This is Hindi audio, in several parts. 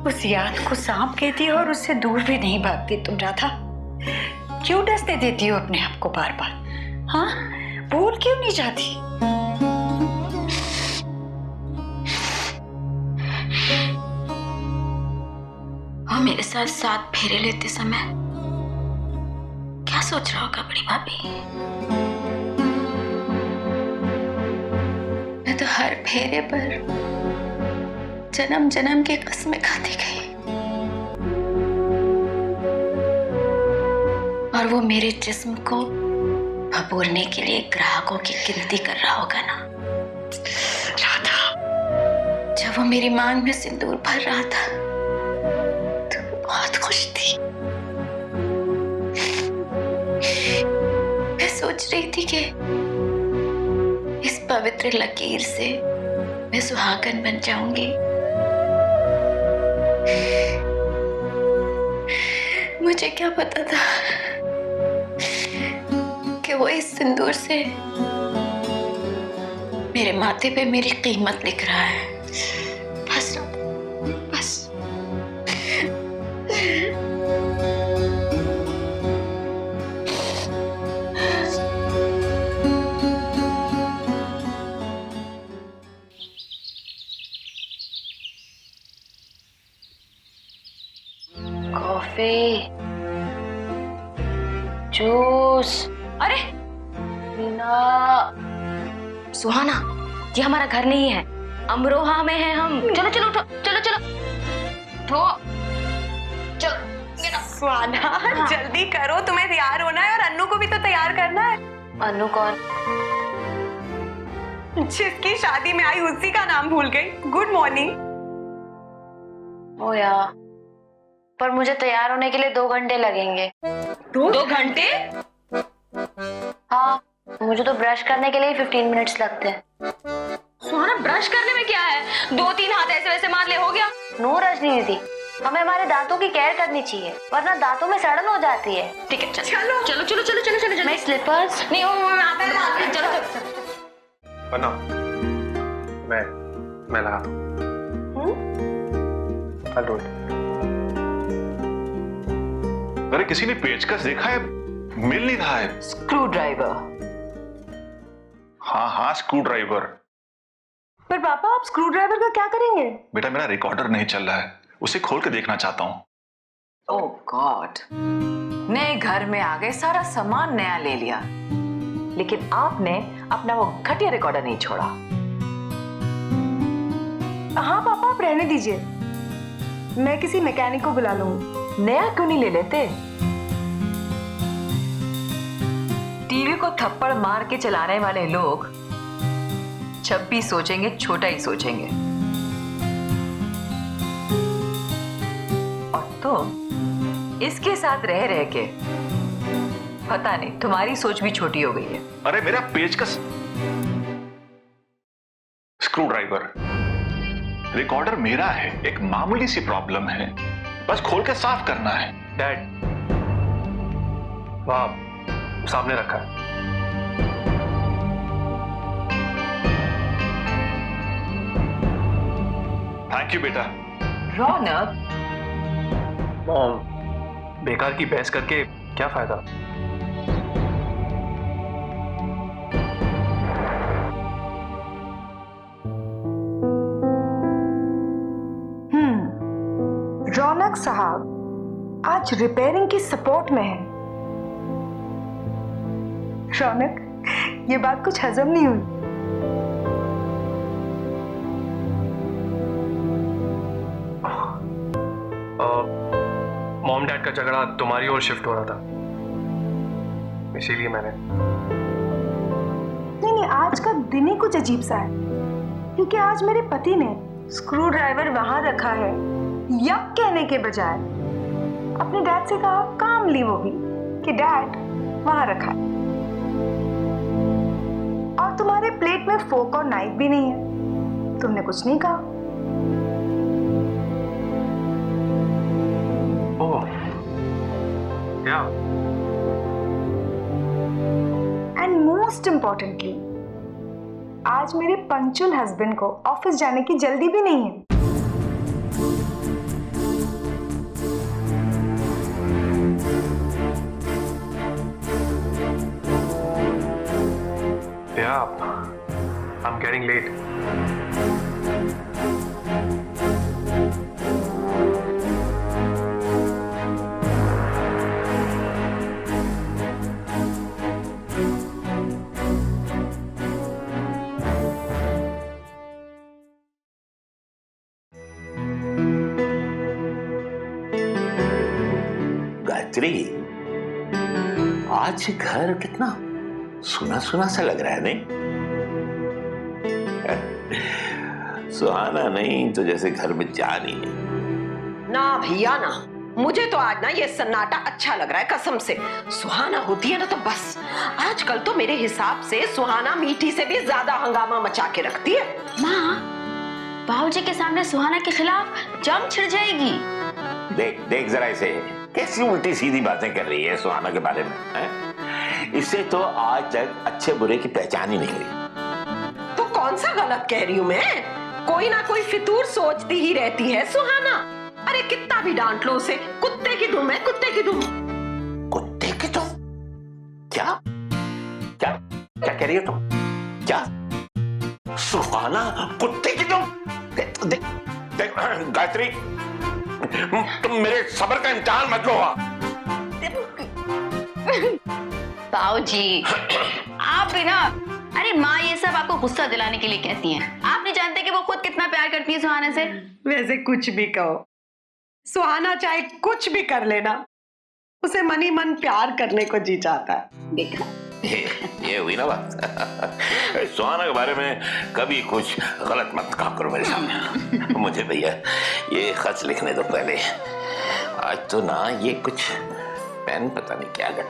उस याद को सांप कहती हो और उससे दूर भी नहीं भागती तुम राधा। क्यों डसने देती हो अपने आप को बार बार? हाँ, भूल क्यों नहीं जाती? वो मेरे साथ 7 फेरे लेते समय क्या सोच रहा होगा बड़ी भाभी? मैं तो हर फेरे पर जन्म जन्म की कसमें खाती गई और वो मेरे जिस्म को भभूरने के लिए ग्राहकों की गिनती कर रहा होगा ना राधा। जब वो मेरी मांग में सिंदूर भर रहा था तो वो बहुत खुश थी। मैं सोच रही थी कि इस पवित्र लकीर से मैं सुहागन बन जाऊंगी। मुझे क्या पता था कि वो इस सिंदूर से मेरे माथे पे मेरी कीमत लिख रहा है। बस बस कॉफी, जूस। अरे मीना, सुहाना, ये हमारा घर नहीं है, अमरोहा में है हम। चलो चलो उठो, चलो चलो उठो, चलो। सुहाना, हाँ। जल्दी करो, तुम्हें तैयार होना है और अन्नू को भी तो तैयार करना है। अन्नू कौन? जिसकी शादी में आई उसी का नाम भूल गई। Good morning. ओ यार, पर मुझे तैयार होने के लिए 2 घंटे लगेंगे। 2 घंटे? हाँ, मुझे तो ब्रश करने के लिए 15 मिनट्स लगते हैं। सुहाना, ब्रश करने में क्या है? 2-3 हाथ ऐसे वैसे मार ले, हो गया। नो रजनी दीदी, हमें हमारे दांतों की केयर करनी चाहिए वरना दांतों में सड़न हो जाती है। ठीक है, चलो चलो चलो चलो चलो चलो चलो। मैं स्लीपर्स नहीं, चलो चलो। बना, मैं लगा। अरे किसी ने पेचकस देखा है? मिल नहीं रहा है। Screw driver. हाँ हाँ, स्क्रू ड्राइवर। पर पापा, आप स्क्रू ड्राइवर का क्या करेंगे? बेटा, मेरा रिकॉर्डर नहीं चल रहा है, उसे खोल के देखना चाहता हूँ। ओह गॉड, नए घर में आ गए, सारा सामान नया ले लिया, लेकिन आपने अपना वो घटिया रिकॉर्डर नहीं छोड़ा। हाँ पापा, आप रहने दीजिए, मैं किसी मैकेनिक को बुला लूंगी। नया क्यों नहीं ले लेते? टीवी को थप्पड़ मार के चलाने वाले लोग जब भी सोचेंगे छोटा ही सोचेंगे। और तुम इसके साथ रह रह के पता नहीं तुम्हारी सोच भी छोटी हो गई है। अरे मेरा पेचकस, स्क्रू ड्राइवर, रिकॉर्डर मेरा है, एक मामूली सी प्रॉब्लम है, बस खोल के साफ करना है। डैड, वहां सामने रखा है। थैंक यू बेटा। रौनक, मॉम, बेकार की बहस करके क्या फायदा? रौनक साहब आज रिपेयरिंग की सपोर्ट में है। रौनक, ये बात कुछ हजम नहीं हुई। मॉम डैड का झगड़ा तुम्हारी ओर शिफ्ट हो रहा था, इसीलिए मैंने। नहीं, आज का दिन ही कुछ अजीब सा है, क्योंकि आज मेरे पति ने स्क्रू ड्राइवर वहां रखा है, यक कहने के बजाय अपने डैड से कहा कामली वो भी कि डैड वहां रखा है। और तुम्हारे प्लेट में फोक और नाइफ भी नहीं है, तुमने कुछ नहीं कहा। मोस्ट इम्पोर्टेंटली आज मेरे पंक्चुअल हस्बैंड को ऑफिस जाने की जल्दी भी नहीं है। Yeah, I'm getting late. Gayatri, आज घर कितना सुना सुना सा लग रहा है, नहीं? सुहाना नहीं तो जैसे घर में जान ही नहीं। ना भैया ना, मुझे तो आज ना ये सन्नाटा अच्छा लग रहा है कसम से। सुहाना होती है ना तो बस, आजकल तो मेरे हिसाब से सुहाना मीठी से भी ज्यादा हंगामा मचा के रखती है। माँ, बाबूजी के सामने सुहाना के खिलाफ जंग छिड़ जाएगी। देख देख जरा इसे, कैसी उल्टी सीधी बातें कर रही है सुहाना के बारे में, है? इससे तो आज तक अच्छे बुरे की पहचान ही नहीं हुई। तो कौन सा गलत कह रही हूँ मैं? कोई ना कोई फितूर सोचती ही रहती है सुहाना। अरे कितना भी डांट लो उसे, कुत्ते की दुम है, कुत्ते की दुम। कुत्ते की तुम? क्या क्या क्या कह रही हो तुम? क्या सुहाना कुत्ते की तुम? देख देख गायत्री, तुम मेरे सब्र का इम्तिहान मत लो। बाबूजी आप भी ना, अरे माँ ये सब आपको गुस्सा दिलाने के लिए कहती हैं। आप नहीं जानते कि वो खुद कितना प्यार करती है सुहाना से। वैसे कुछ भी कहो, सुहाना चाहे कुछ भी कर लेना, उसे मनी मन प्यार करने को जी चाहता है। देखा, ये हुई ना बात। सुहाना के बारे में कभी कुछ गलत मत कहा करो मेरे सामने। मुझे भैया ये खत लिखने दो पहले। आज तो ना ये कुछ पेन पता नहीं क्या कर,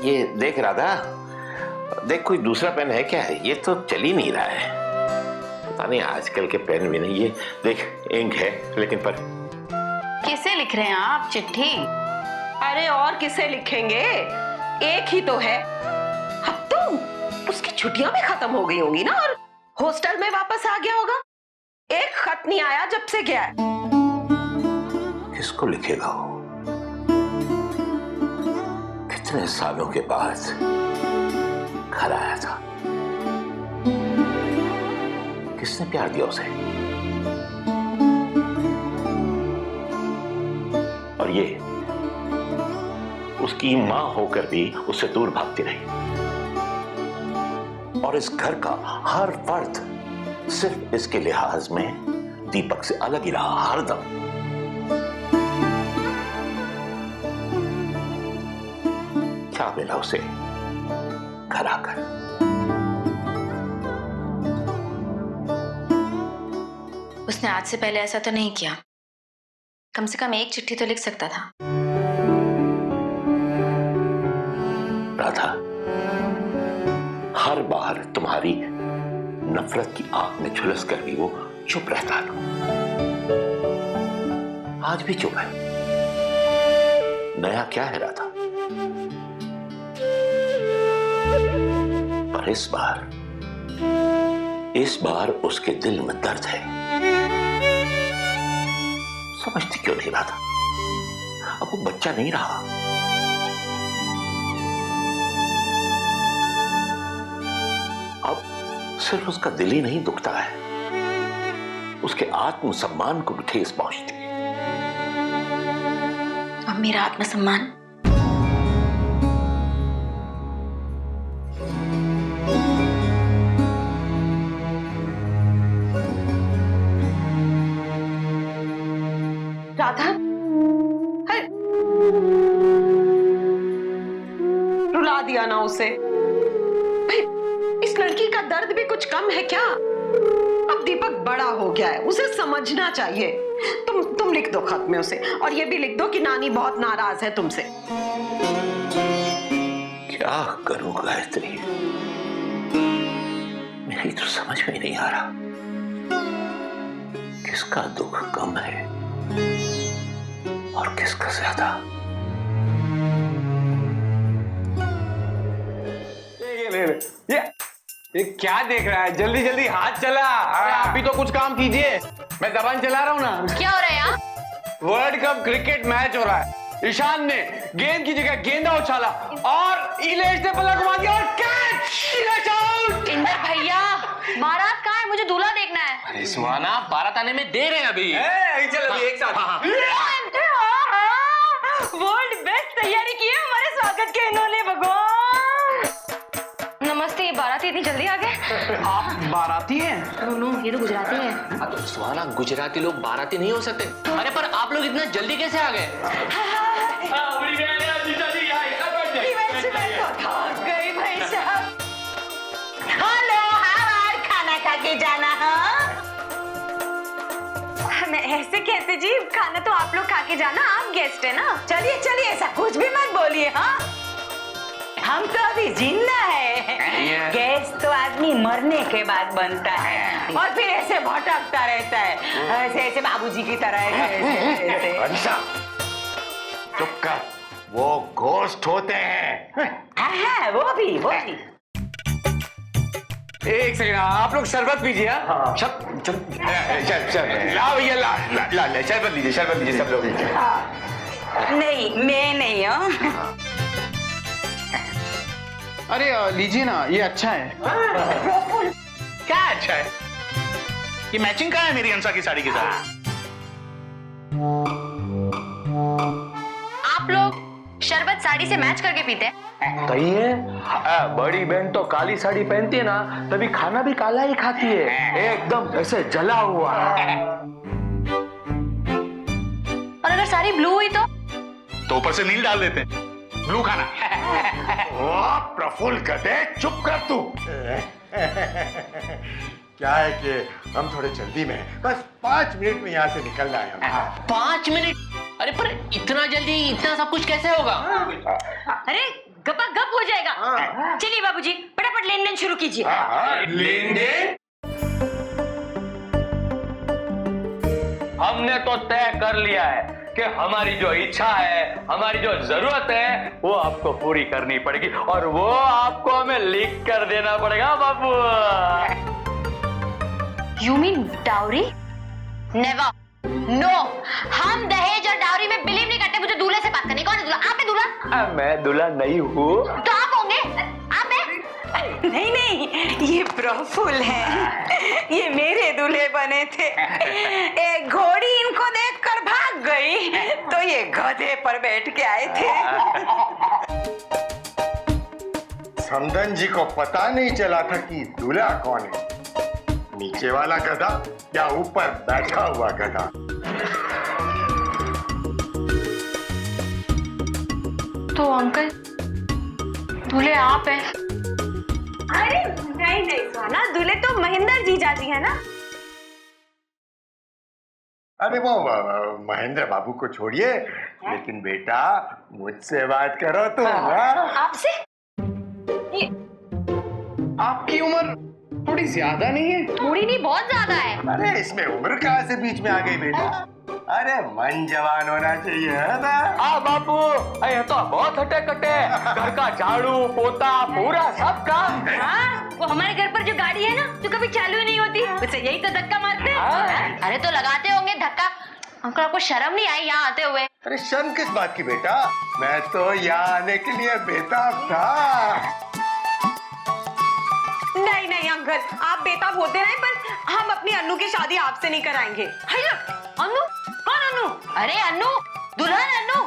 ये देख राधा, देख कोई दूसरा पेन है क्या? ये तो चल ही नहीं रहा है, पता नहीं आजकल के पेन भी नहीं। ये देख इंक है लेकिन पर किसे लिख रहे हैं आप चिट्ठी? अरे और किसे लिखेंगे, एक ही तो है। अब तो उसकी छुट्टियां भी खत्म हो गई होंगी ना, और हॉस्टल में वापस आ गया होगा। एक खत नहीं आया जब से गया है। किसको लिखेगा वो? कितने सालों के बाद घर आया था, किसने प्यार दिया उसे? और ये उसकी मां होकर भी उससे दूर भागती रही, और इस घर का हर फर्द सिर्फ इसके लिहाज में दीपक से अलग ही रहा हरदम। क्या मिला उसे घर आकर? उसने आज से पहले ऐसा तो नहीं किया, कम से कम एक चिट्ठी तो लिख सकता था। राधा, हर बार तुम्हारी नफरत की आग में झुलस कर भी वो चुप रहता है। आज भी चुप है। नया क्या है राधा? पर इस बार उसके दिल में दर्द है। समझती क्यों नहीं राधा? अब वो बच्चा नहीं रहा। अब सिर्फ उसका दिल ही नहीं दुखता है, उसके आत्मसम्मान को भी ठेस पहुंचती है। अब मेरा आत्मसम्मान? राधा, रुला दिया ना उसे। भाई, इस लड़की का दर्द भी कुछ कम है क्या? अब दीपक बड़ा हो गया है, उसे समझना चाहिए। तुम लिख दो खत में उसे, और ये भी लिख दो कि नानी बहुत नाराज है तुमसे। क्या करूं गायत्री, मेरी तो समझ में नहीं आ रहा किसका दुख कम है और किसका ज्यादा। ये क्या देख रहा है? जल्दी जल्दी हाथ चला। अरे आप भी तो कुछ काम कीजिए। मैं जबान चला रहा हूँ ना। क्या हो रहा है यहाँ? वर्ल्ड कप क्रिकेट मैच हो रहा है। ईशान ने गेंद की जगह गेंदा उछाला और इलेश ने पलक घुमा दिया और कैच! इलेश आउट! इंदर भैया, बारात कहाँ है? मुझे दूल्हा देखना है। अरे सुहाना, बारात आने में देर है अभी। चल अभी एक साथ। वर्ल्ड बेस्ट तैयारी की है हमारे स्वागत के इन्होंने। भगवान नमस्ते। ये बाराती इतनी जल्दी आ गए? आप बाराती हैं? नो ये तो गुजराती है। तो सुहाना, गुजराती लोग बाराती नहीं हो सकते। अरे पर आप लोग इतना जल्दी कैसे आ गए? गई भाई साहब। हेलो, हाय, खाना खा के जाना। मैं ऐसे कैसे जी? खाना तो आप लोग खा के जाना, आप गेस्ट है ना। चलिए चलिए, ऐसा कुछ भी मत बोलिए। हाँ, हम तो अभी जिंदा है। गैस तो आदमी मरने के बाद बनता है और फिर ऐसे भटकता रहता है, ऐसे ऐसे बाबूजी की तरह। ऐसे अंशा, चुप कर। वो घोस्ट होते हैं। हाँ, वो भी। एक सेकंड, आप लोग शरबत पीजिए। ला भैया, ला शरबत लीजिए सब लोग। नहीं, मैं नहीं हूँ। अरे लीजिए ना, ये अच्छा है। क्या अच्छा है? ये मैचिंग कहाँ है मेरी अंशा की साड़ी के साथ? आप लोग शरबत साड़ी से मैच करके पीते हैं? सही है। बड़ी बहन तो काली साड़ी पहनती है ना, तभी खाना भी काला ही खाती है, एकदम ऐसे जला हुआ। और अगर साड़ी ब्लू हुई तो ऊपर से नील डाल देते हैं। ब्लू खाना। प्रफुल्ल गधे, चुप कर तू। क्या है कि हम थोड़े जल्दी में हैं। बस 5 मिनट में यहाँ से निकलना है हमें। 5 मिनट? अरे पर इतना जल्दी इतना सब कुछ कैसे होगा? अरे गपा गप हो जाएगा। चलिए बाबूजी, फटाफट लेन देन शुरू कीजिए। लेन देन? हमने तो तय कर लिया है कि हमारी जो इच्छा है, हमारी जो जरूरत है, वो आपको पूरी करनी पड़ेगी और वो आपको हमें लिख कर देना पड़ेगा बाबू। You mean dowry? Never, no. हम दहेज और डाउरी में बिलीव नहीं करते। मुझे दूल्हे से बात करनी। कौन है दूल्हा? आप है दूल्हा? मैं दूल्हा नहीं हूँ। तो आप होंगे? आप हैं? नहीं, ये प्रफुल्ल है। ये मेरे दूल्हे बने थे। एक घोड़ी इनको देखकर भाग गई, तो ये गधे पर बैठ के आए थे। समदन जी को पता नहीं चला था कि दूल्हा कौन है, नीचे वाला गधा या ऊपर बैठा हुआ गधा। तो अंकल, दूल्हे आप हैं? अरे नहीं सुहाना, दूल्हे तो महेंद्र जीजा जी है ना। अरे वो महेंद्र बाबू को छोड़िए, लेकिन बेटा मुझसे बात करो तुम। आपसे? आपकी उम्र थोड़ी ज्यादा नहीं है? थोड़ी नहीं, बहुत ज्यादा है। अरे इसमें उम्र कहाँ से बीच में आ गई बेटा? अरे मन जवान होना चाहिए, है ना? बापू, ये तो बहुत हटे कटे। घर का झाड़ू पोता पूरा सब काम। हाँ, वो हमारे घर पर जो गाड़ी है ना, जो कभी चालू ही नहीं होती, उसे यही तो धक्का मारते हैं। अरे तो लगाते होंगे धक्का। अंकल, आपको शर्म नहीं आई यहाँ आते हुए? अरे शर्म किस बात की बेटा, मैं तो यहाँ आने के लिए बेताब था। नहीं अंकल, आप बेताब होते रहे, पर हम अपनी अन्नू की शादी आपसे नहीं कराएंगे। अन्नू? कौन अन्नू? अरे अन्नू, दुल्हन अन्नू।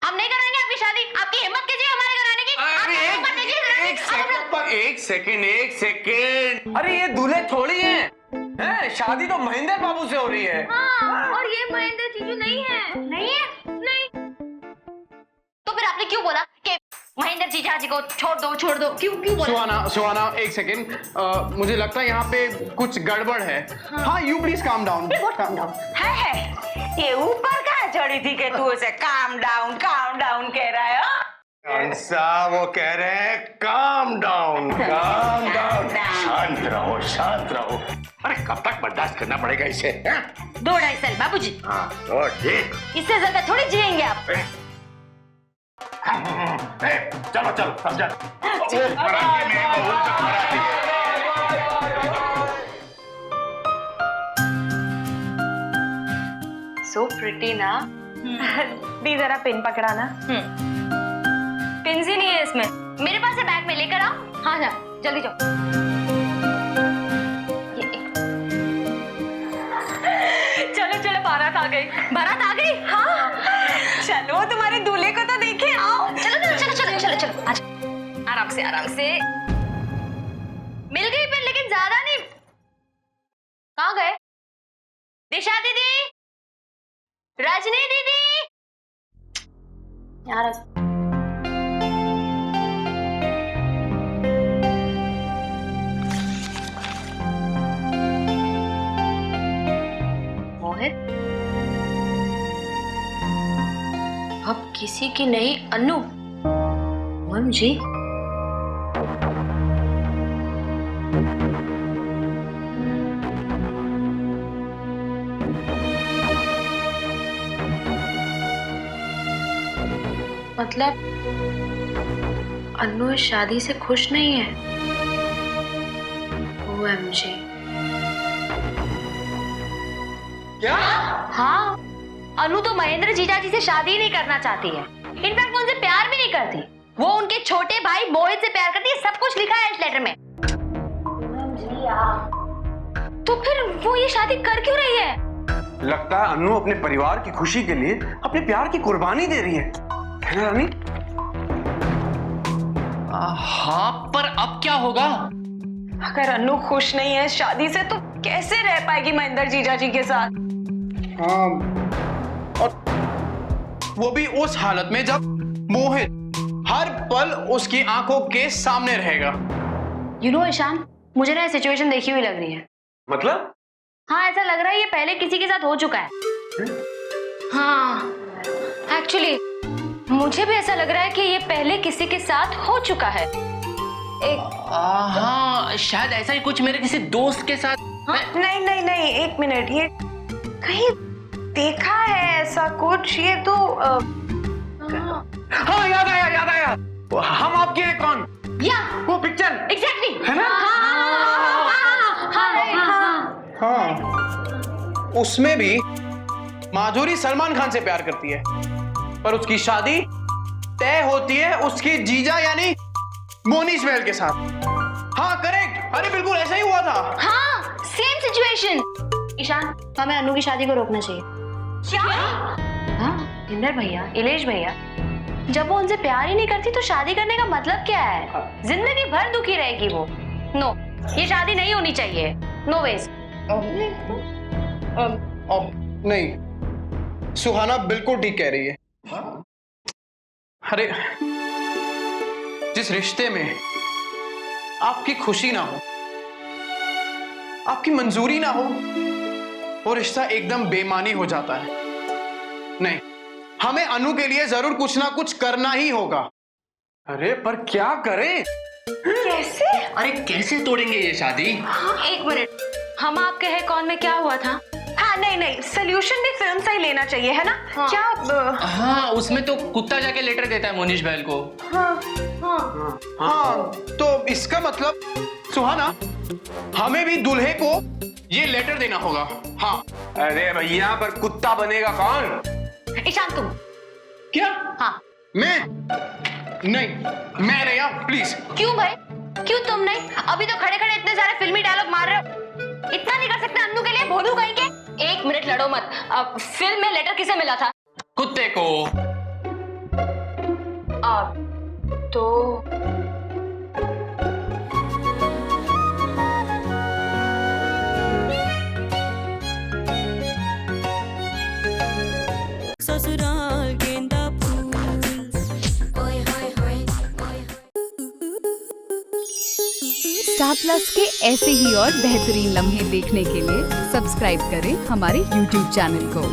हम नहीं कराएंगे आपकी शादी। आपकी हिम्मत कीजिए हमारे घर आने की। एक सेकंड। अरे ये दूल्हे थोड़ी हैं। शादी तो महेंद्र बाबू से हो रही है। हाँ, और ये महेंद्र जीजू नहीं है। नहीं है? नहीं। तो फिर आपने क्यों बोला कि महेंद्र जीजा जी को छोड़ दो? क्यों बोला? सुहाना, एक सेकंड। मुझे लगता है यहाँ पे कुछ गड़बड़ है। हाँ, यू प्लीज काम डाउन। है। ये ऊपर कहाँ चढ़ी थी कि तू उसे काम डाउन कह रहा है? अंसा, वो कह रहे हैं काम डाउन। शांत रहो। अरे कब तक बर्दाश्त करना पड़ेगा इसे? 2-2.5 साल बाबूजी। हाँ तो ठीक। इससे ज्यादा थोड़ी जिएंगे आप। चलो चलो समझा। मराठी में बहू का मराठी। सो प्रिटी ना। दी जरा पेन पकड़ाना। पेंस ही नहीं है इसमें, मेरे पास है, बैग में लेकर आओ। हाँ जा, जल्दी जाओ। चलो चलो, बारात आ गई। बारात आ गई? हाँ। चलो तुम्हारे दूल्हे को तो देखे आओ। चलो चलो चलो चलो चलो चलो, आजा। आराम से आराम से। मिल गई पेन, लेकिन ज्यादा नहीं। कहाँ गए? दिशा दीदी, रजनी दीदी। यार मोहित, अब किसी की नहीं, अनु। OMG, मतलब अनु इस शादी से खुश नहीं है। OMG। क्या? हाँ, अनु तो महेंद्र जीजा जी से शादी ही नहीं करना चाहती है। इनफैक्ट वो उनसे प्यार भी नहीं करती। वो उनके छोटे भाई मोहित से प्यार करती है, सब कुछ लिखा है इस लेटर में। तो फिर वो ये शादी कर क्यों रही है? लगता है अनु अपने परिवार की खुशी के लिए अपने प्यार की कुर्बानी दे रही है ना रानी? हाँ, पर अब क्या होगा? अगर अनु खुश नहीं है शादी से तो कैसे रह पाएगी महेंद्र जीजा जी के साथ? हाँ, और वो भी उस हालत में जब मोहित हर पल उसकी आंखों के सामने रहेगा। यू नो ईशान, मुझे ना ये सिचुएशन देखी हुई लग रही है। मतलब? हाँ, ऐसा लग रहा है ये पहले किसी के साथ हो चुका है। हाँ, एक्चुअली मुझे भी ऐसा लग रहा है कि ये पहले किसी के साथ हो चुका है। हाँ, शायद ऐसा ही कुछ मेरे किसी दोस्त के साथ। नहीं नहीं नहीं, एक मिनट, ये कहीं देखा है ऐसा कुछ, ये तो हाँ, याद आया याद आया। हम आपके हैं कौन? या वो पिक्चर एग्जैक्टली है ना? हाँ, उसमें भी माधुरी सलमान खान से प्यार करती है, पर उसकी शादी तय होती है उसके जीजा यानी मोनीश महल के साथ। हाँ करेक्ट, अरे बिल्कुल ऐसा ही हुआ था। हाँ, सेम सिचुएशन। ईशान, हमें अनु की शादी को रोकना चाहिए। क्या? हाँ, इंदर भैया, इलेश भैया, जब वो उनसे प्यार ही नहीं करती तो शादी करने का मतलब क्या है? जिंदगी भर दुखी रहेगी वो। नो, ये शादी नहीं होनी चाहिए। No ways. नहीं, सुहाना बिल्कुल ठीक कह रही है। अरे, जिस रिश्ते में आपकी खुशी ना हो, आपकी मंजूरी ना हो, वो रिश्ता एकदम बेमानी हो जाता है। नहीं, हमें अनु के लिए जरूर कुछ ना कुछ करना ही होगा। अरे पर क्या करें? कैसे? अरे कैसे तोड़ेंगे ये शादी? एक मिनट, हम आपके हैं कौन में क्या हुआ था? हाँ नहीं नहीं, सोल्यूशन भी फिल्म से ही लेना चाहिए, है ना? हाँ। क्या? हाँ, उसमें तो कुत्ता जाके लेटर देता है मोनीश बहल को। हाँ, तो इसका मतलब सुहाना, हमें भी दूल्हे को ये लेटर देना होगा। हाँ। अरे भैया, पर कुत्ता बनेगा कौन? ईशान, तुम। क्या? हाँ। मैं नहीं, मैं नहीं, प्लीज। क्यों भाई, क्यों तुम नहीं? अभी तो खड़े खड़े इतने सारे फिल्मी डायलॉग मार रहे हो। इतना नहीं कर सकते अन्नू के लिए? भोलू कहीं के? एक मिनट लड़ो मत। अब फिल्म में लेटर किसे मिला था? कुत्ते को। तो ससुराल गेंदा फूल। स्टार प्लस के ऐसे ही और बेहतरीन लम्हे देखने के लिए सब्सक्राइब करें हमारे YouTube चैनल को।